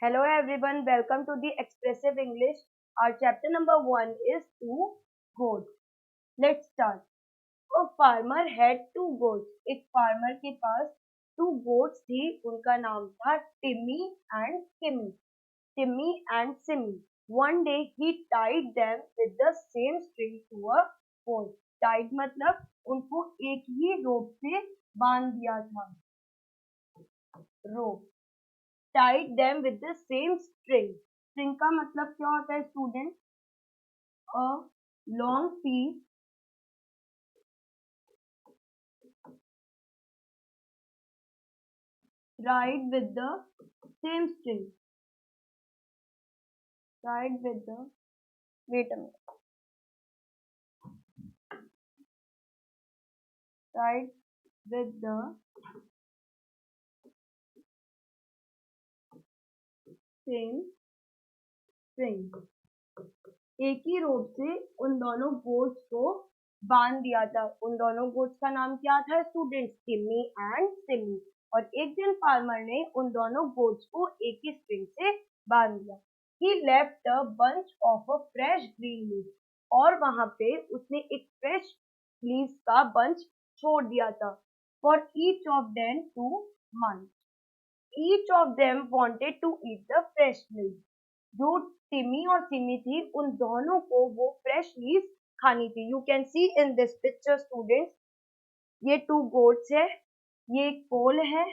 Hello everyone, welcome to the Expressive English. Our chapter number 1 is two goats. Let's start. A farmer had two goats. एक farmer के पास two goats थी. उनका नाम था Timmy and Kimmy. Timmy and Simmy. One day he tied them with the same string to a pole. Tied मतलब उनको एक ही rope से बांध दिया था. Rope. Tied them with the same string. String का मतलब क्या होता है student? A long piece tied with the same string. Tied with the wait a minute. Tied with the same string. एक ही रोप से उन दोनों गोट्स को बांध दिया था. उन दोनों गोट्स का नाम क्या था स्टूडेंट्स? टिम्मी एंड सिमी. और एक दिन फार्मर ने उन दोनों गोट्स को एक ही स्ट्रिंग से बांध दिया. He left a bunch of a fresh green leaf. और वहां पे उसने एक फ्रेश लीव्स का बंच छोड़ दिया था. For each of them to munch. Each of them wanted to eat the fresh leaves. जो टिमी और सिमी थी उन दोनों को वो फ्रेश लीव्स खानी थी. You can see in this picture students, ये टू गोट्स है, ये एक पोल है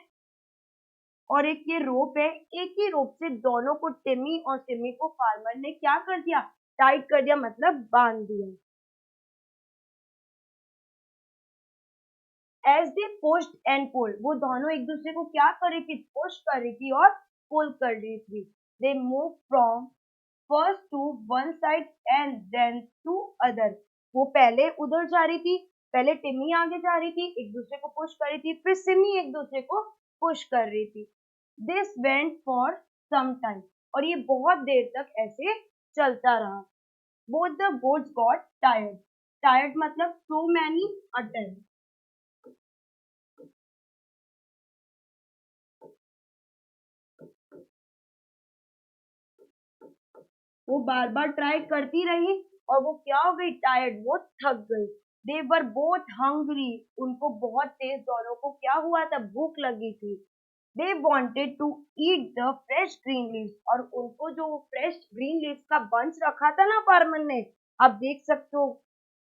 और एक ये रोप है. एक ही रोप से दोनों को टिमी और सिमी को फार्मर ने क्या कर दिया? टाइट कर दिया मतलब बांध दिया. As they pushed and pull, वो दोनों एक दूसरे को क्या कर रही थी? पुश कर रही थी और पुल कर रही थी. They move from first to one side and then to other. वो पहले उधर जा रही थी, पहले टिमी आगे जा रही थी, एक दूसरे को पुश कर रही थी, फिर सिमी एक दूसरे को पुश कर रही थी. This went for some time, और ये बहुत देर तक ऐसे चलता रहा. Both the goats got tired. Tired मतलब सो मैनी अटेम्प्ट. वो बार बार ट्राई करती रही और वो क्या हो गई? टायर्ड, वो थक गई. दे वर बोथ हंग्री, उनको बहुत तेज दोनों को क्या हुआ था? भूख लगी थी. They wanted to eat the fresh green leaves, और उनको जो फ्रेश ग्रीन लीव्स का बंच रखा था ना फार्मर ने, आप देख सकते हो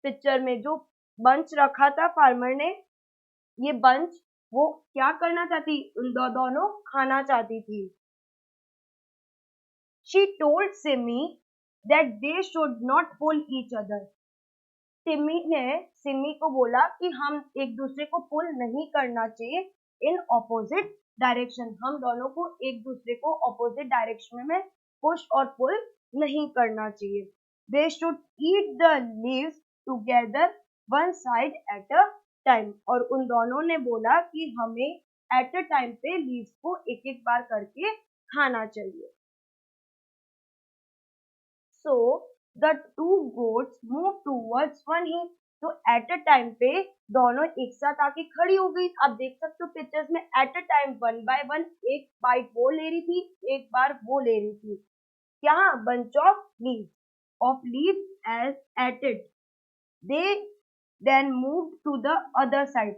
पिक्चर में जो बंच रखा था फार्मर ने, ये बंच वो क्या करना चाहती? उन दोनों खाना चाहती थी. She told Simi that they should not pull each other. Simi ने सिमी को बोला कि हम एक दूसरे को पुल नहीं करना चाहिए इन ऑपोजिट डायरेक्शन. हम दोनों को एक दूसरे को ऑपोजिट डायरेक्शन में पुश और पुल नहीं करना चाहिए. They should eat the leaves together one side eight a time. और उन दोनों ने बोला कि हमें एट अ टाइम पे लीव्स को एक एक बार करके खाना चाहिए. So the two goats moved towards one heap. तो एट अ टाइम पे दोनों एक साथ आके खड़ी हो गई. आप देख सकते हो पिक्चर्स में eight a time one by one, एक बाइट वो ले रही थी, एक बार वो ले रही थी. क्या? Bunch of leaves as ate it. They then move to the other side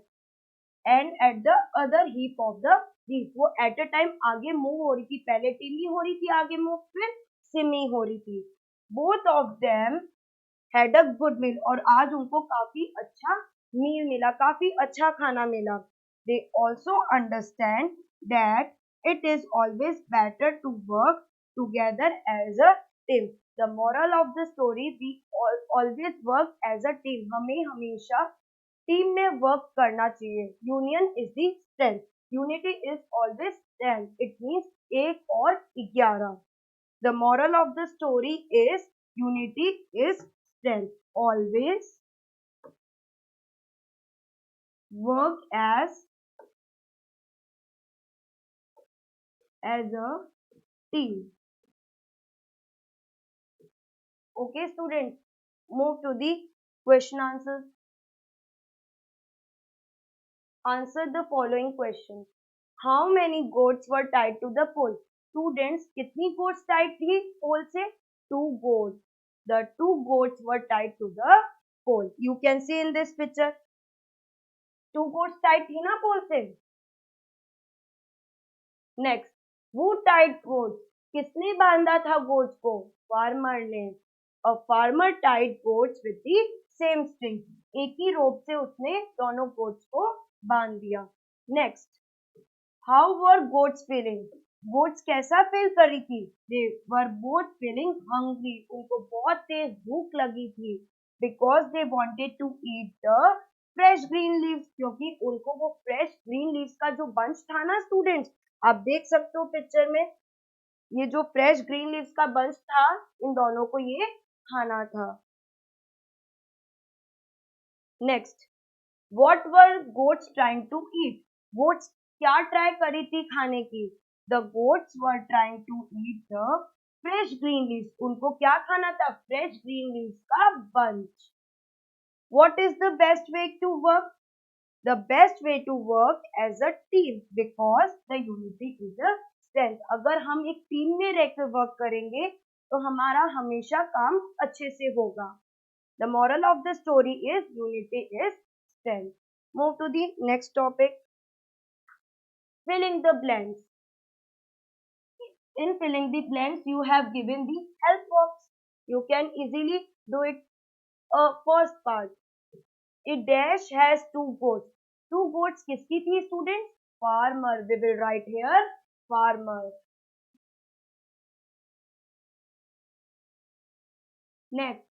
and ate the other heap of the leaves. वो एट अ टाइम आगे मूव हो रही थी. पहले टिमी हो रही थी आगे मूव, फिर सिमी हो रही थी. Both of them had a good meal, और आज उनको काफी अच्छा मील मिला, काफी अच्छा खाना मिला. They also understand that it is always better to work together as a team. The moral of the story, we always work as a team. हमें हमेशा टीम में वर्क करना चाहिए. Union is the strength. Unity is always strength. It means एक और 11. The moral of the story is unity is strength. Always work as a team. Okay, students, move to the question answers. Answer the following question. How many goats were tied to the pole? Students कितनी goats Tide थी पोल से? 2 goats. The 2 goats were tied to the pole. You can see in this picture. 2 goats tied थी ना पोल से. Next, who tied goats? किसने बांधा था goats को? फार्मर ने. A farmer tied goats with the same string. एक ही रोप से उसने दोनों गोट्स को बांध दिया. Next, how were goats feeling? Goats कैसा फील कर रही थी? They were both feeling hungry. उनको बहुत तेज भूख लगी थी. Because they wanted to eat the fresh green leaves. क्योंकि उनको वो fresh green leaves का जो बंच था ना स्टूडेंट्स, आप देख सकते हो पिक्चर में, ये जो फ्रेश ग्रीन लीव्स का बंच था, इन दोनों को ये खाना था. Next, what were goats trying to eat? Goats क्या ट्राई करी थी खाने की? The goats were trying to eat the fresh green leaves. उनको क्या खाना था? फ्रेश ग्रीन लीव्स का bunch. What is the best way to work? The best way to work as a team because the unity is a strength. अगर हम एक team में रहकर वर्क करेंगे तो हमारा हमेशा काम अच्छे से होगा. The moral of the story is unity is strength. Move to the next topic. Filling the blanks. In filling the blanks, you have given the help box. You can easily do it. First part. A dash has 2 goats. 2 goats किसकी थी students? Farmer. We will write here farmer. Next,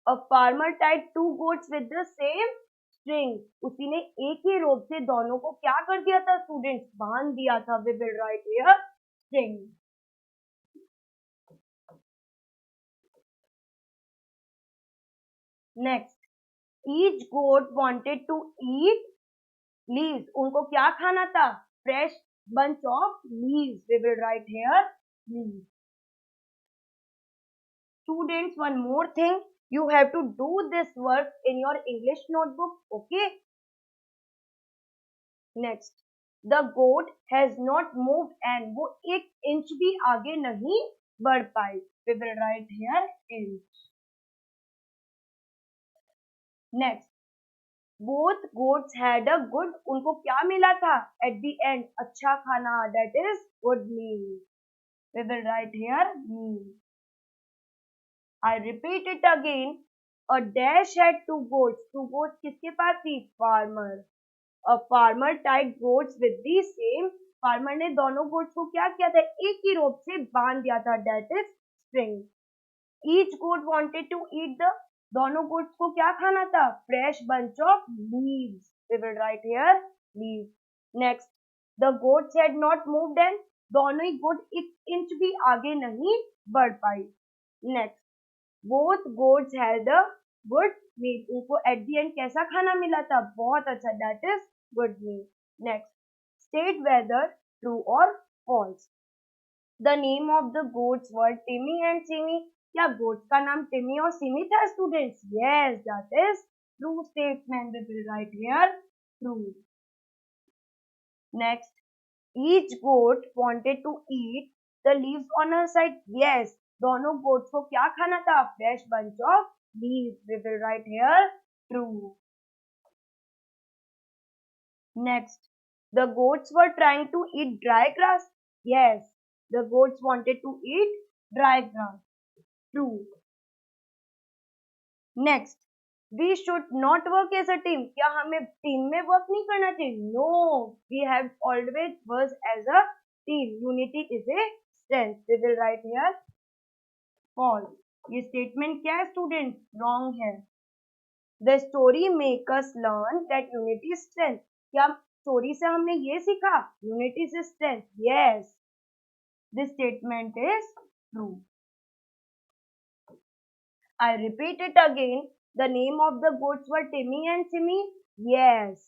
a farmer tied 2 goats with the same string. उसी ने एक ही रोप से दोनों को क्या कर दिया था students? बांध दिया था. We will write here string. Next, each goat wanted to eat leaves. उनको क्या खाना था? Fresh bunch of leaves. We will write here leaves. Students, one more thing. You have to do this work in your English notebook. Okay. Next, the goat has not moved and वो 1 inch भी आगे नहीं बढ़ पाई. We will write here inch. Next, both goats had a good. उनको क्या मिला था? At the end, अच्छा खाना. That is good meal. We will write here meal. I repeat it again. A dash had 2 goats. 2 goats किसके पास थी? Farmer. A farmer tied goats with the same. Farmer ने दोनों goats को क्या किया था? एक ही रोप से बांध दिया था. That is string. Each goat wanted to eat the. दोनों goats को क्या खाना था? Fresh bunch of leaves. We will write here leaves. Next, the goats had not moved and दोनों ही goat 1 इंच भी आगे नहीं बढ़ पाई. Next, both goats had a good meal. उनको at the end कैसा खाना मिला था? बहुत अच्छा. That is good meal. Next, state whether true or false. The name of the goats were Timmy and Simmy. क्या goats का नाम Timmy और Simmy था students? Yes, that is true statement. We will write here true. Next, each goat wanted to eat the leaves on her side. Yes, दोनों goats को क्या खाना था? Fresh bunch of leaves. We will write here true. Next, the goats were trying to eat dry grass. Yes, the goats wanted to eat dry grass. True. Next, we should not work as a team. क्या हमें team में work नहीं करना चाहिए? No, we have always worked as a team. Unity is a strength. We will write here false. ये statement क्या है students? Wrong है. The story make us learn that unity is strength. क्या story से हमने ये सीखा? Unity is strength. Yes, this statement is true. I repeat it again. The name of the goats were Timmy and Simmy. Yes.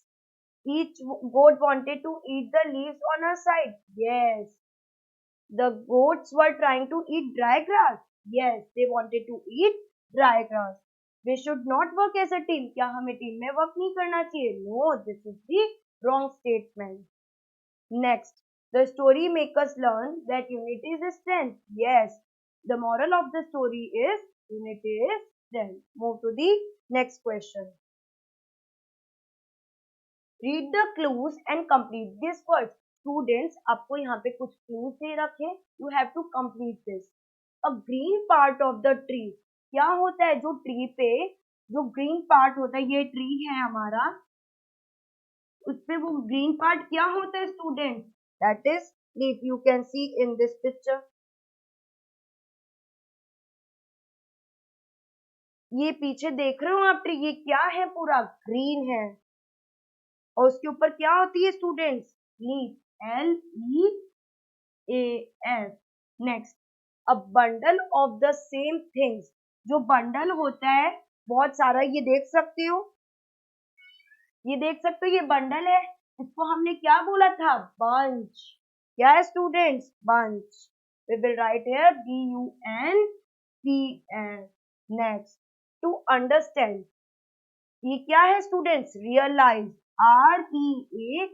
Each goat wanted to eat the leaves on her side. Yes. The goats were trying to eat dry grass. Yes, they wanted to eat dry grass. We should not work as a team. क्या हमें team में work नहीं करना चाहिए? No, this is the wrong statement. Next, The story makes us learn that unity is a strength. Yes, the moral of the story is unity is strength. Move to the next question. Read the clues and complete this words. Students, आपको यहाँ पे कुछ clues दे रखे. You have to complete this. A green part of the tree. क्या होता है जो tree पे जो ग्रीन पार्ट होता है, ये ट्री है हमारा, उस पे वो ग्रीन पार्ट क्या होता है student? That is leaf. You can see in this picture. ये पीछे देख रहे हो आप ट्री, ये क्या है? पूरा ग्रीन है. और उसके ऊपर क्या होती है students? Leaf. LEAF. Next, a bundle of the same things. जो बंडल होता है बहुत सारा, ये देख सकते हो, ये देख सकते हो, ये बंडल है. इसको हमने क्या बोला था? बंच. क्या है students? Bunch. We will write here BUNCH. Next, to understand. ये क्या है students? Realize. REALIZE.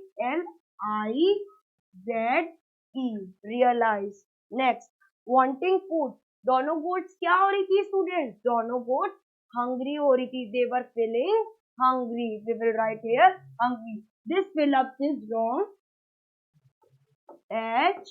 Realize. Next, wanting food. दोनों गोट्स क्या हो रही थी स्टूडेंट्स? दोनों गोट्स हंग्री हो रही थी. They were feeling hungry. We will write here hungry. This fill up is wrong. HUNGRY.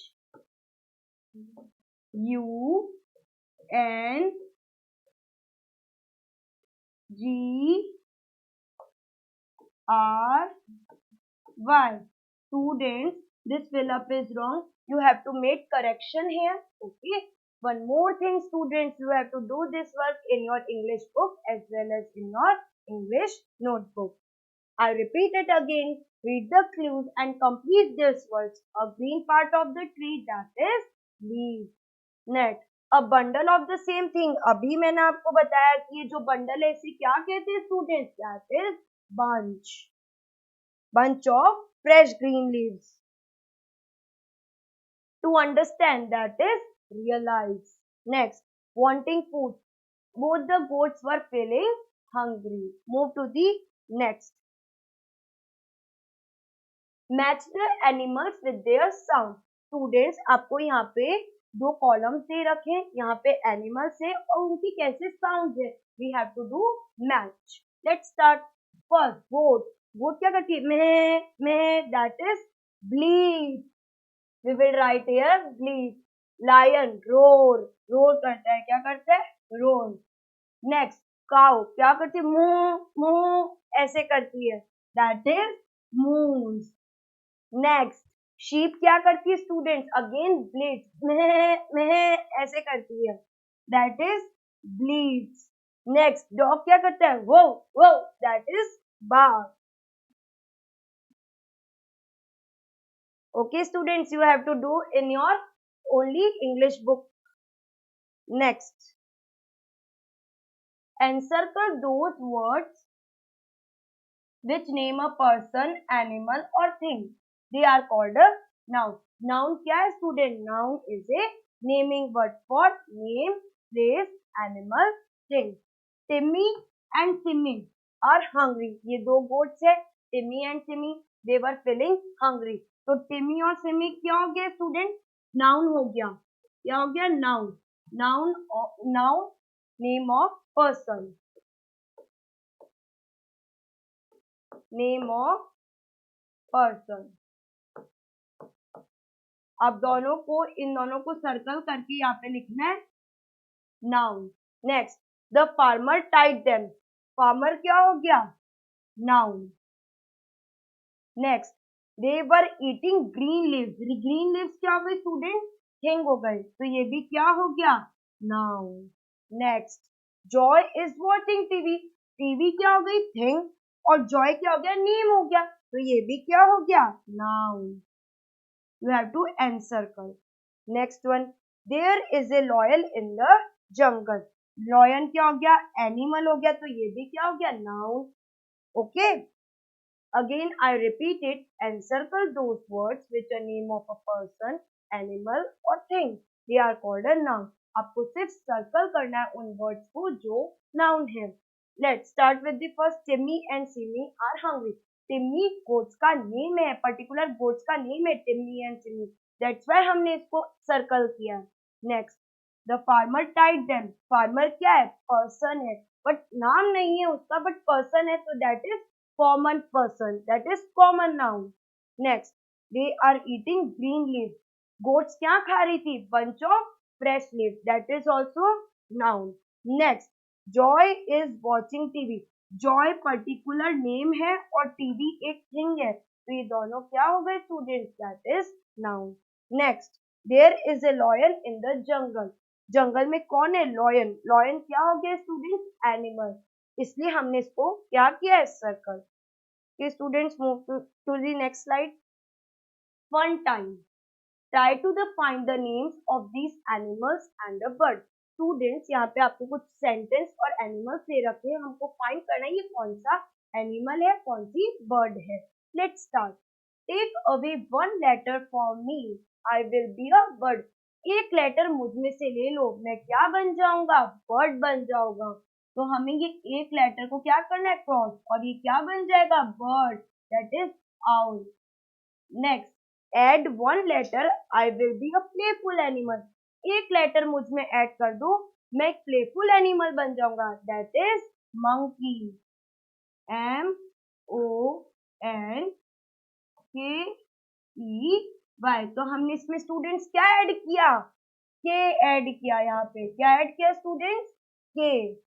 Students, this fill up is wrong. You have to make correction here. Okay. One more thing, students, you have to do this work in your English book as well as in your English notebook. I repeat it again. Read the clues and complete these words. A green part of the tree, that is leaf. Next, a bundle of the same thing. अभी मैंने आपको बताया कि ये जो bundle है इसे क्या कहते हैं students? That is bunch. Bunch of fresh green leaves. To understand, that is realize. Next, wanting food. Both the goats were feeling hungry. Move to the next. Match the animals with their sound. Students, आपको यहाँ पे दो columns दे रखे, यहाँ पे animals है और उनकी कैसे साउंड है. We have to do match. Let's start. First, goat. Goat क्या करती है? मैं. That is bleat. We will write here bleat. Lion, roar. Roar करता है. क्या करता है? रोर. नेक्स्ट, काउ क्या करती है? मुंह ऐसे करती है. That is moves. Next, sheep क्या करती है स्टूडेंट्स? Again bleeds. में ऐसे करती है. That is bleeds. Next, dog क्या करता है? वो. That is bark. Okay students, you have to do in your only English book. Next, encircle those words which name a person, animal or thing. They are called a noun. Noun क्या है student? Noun is a naming word for name, place, animal, thing. Timmy and Timmy are hungry. ये दो goats है. Timmy and Timmy, they were feeling hungry. तो टिमी और सिमी क्या हो गया स्टूडेंट? नाउन हो गया. क्या हो गया? Noun. Noun name of person. Name of person. अब दोनों को, इन दोनों को सर्कल करके यहाँ पे लिखना है noun. Next, the farmer tied them. Farmer क्या हो गया? Noun. Next, they were eating green leaves. green leaves क्या हो गई स्टूडेंट? थिंग हो गई. तो ये भी क्या हो गया? Noun. Next, Joy is watching TV. TV क्या हो गई? थिंग. और जॉय क्या हो गया? नेम हो गया. तो ये भी क्या हो गया? Noun. You have to encircle. Next one, there is a loyal in the jungle. Lion क्या हो गया? एनिमल हो गया. तो ये भी क्या हो गया? Noun. Okay. Again, I repeat it. Encircle those words which are name of a person, animal or thing. They are called a noun. आपको सिर्फ सर्कल करना है उन वर्ड्स को जो नाउन है. Let's start with the first. Timmy and Simmy are hungry. Timmy goats का name है, पर्टिकुलर गोट्स का नेम है Timmy and Timmy, that's why हमने इसको सर्कल किया। Next, the farmer tied them, farmer क्या है, पर्सन है, बट नाम नहीं है उसका, बट पर्सन है, तो that is common person, that is common noun. Next, they are eating green leave, goats क्या खा रही थी, bunch of fresh leave, that is also noun. Next, Joy is watching TV, Joy particular name है और TV एक thing है, तो ये दोनों क्या हो गए students, that is noun. Next, there is a lion in the jungle, जंगल में कौन है, लॉयन, लॉयन क्या हो गया स्टूडेंट्स, एनिमल, इसलिए हमने इसको क्या किया है, circle. Okay, students, move to the next slide. Fun time. Try to find the names of these animals and the bird. Students, यहाँ पे आपको कुछ सेंटेंस और एनिमल्स दे रखे हैं, हमको फाइंड करना है ये कौन सा एनिमल है, कौन सी बर्ड है। Let's start. Take away one letter for me, I will be a bird, एक लेटर मुझ में से ले लो, मैं क्या बन जाऊंगा, बर्ड बन जाऊंगा। तो हमें ये एक लेटर को क्या करना है, क्रॉस, और ये क्या बन जाएगा, bird, that is owl. Next, add one letter, I will be a playful animal, एक लेटर मुझ में ऐड कर दो, मैं एक प्लेफुल एनिमल बन जाऊंगा, दैट इज मंकी, MONKEY। तो हमने इसमें स्टूडेंट्स क्या ऐड किया, के ऐड किया, यहाँ पे क्या ऐड किया स्टूडेंट्स, के।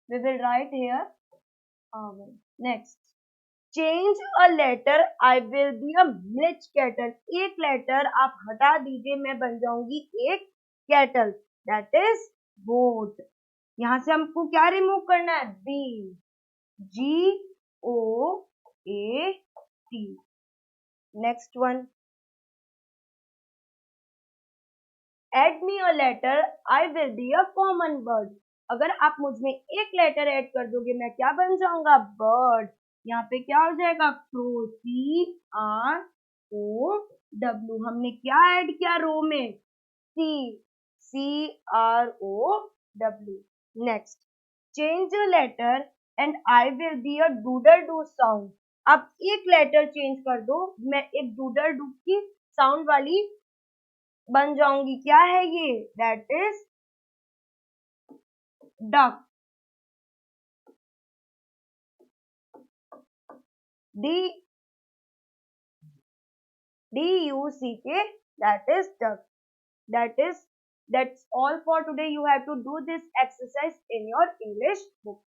We will write here. Next, change a letter, I will be a milch cattle, एक लेटर आप हटा दीजिए, मैं बन जाऊंगी एक कैटल, दैट इज गोट। यहाँ से हमको क्या रिमूव करना है, B, GOAT। Next one, add me a letter, I will be a common bird, अगर आप मुझ में एक लेटर ऐड कर दोगे, मैं क्या बन जाऊंगा, बर्ड। यहाँ पे क्या हो जाएगा, क्रो, CROW, हमने क्या ऐड किया रो में, CROW। Next, change a letter and I will be a doodle do sound, आप एक लेटर चेंज कर दो, मैं एक डूडल डू की साउंड वाली बन जाऊंगी, क्या है ये, that is duck, DUCK, that is duck. That's all for today. You have to do this exercise in your English book.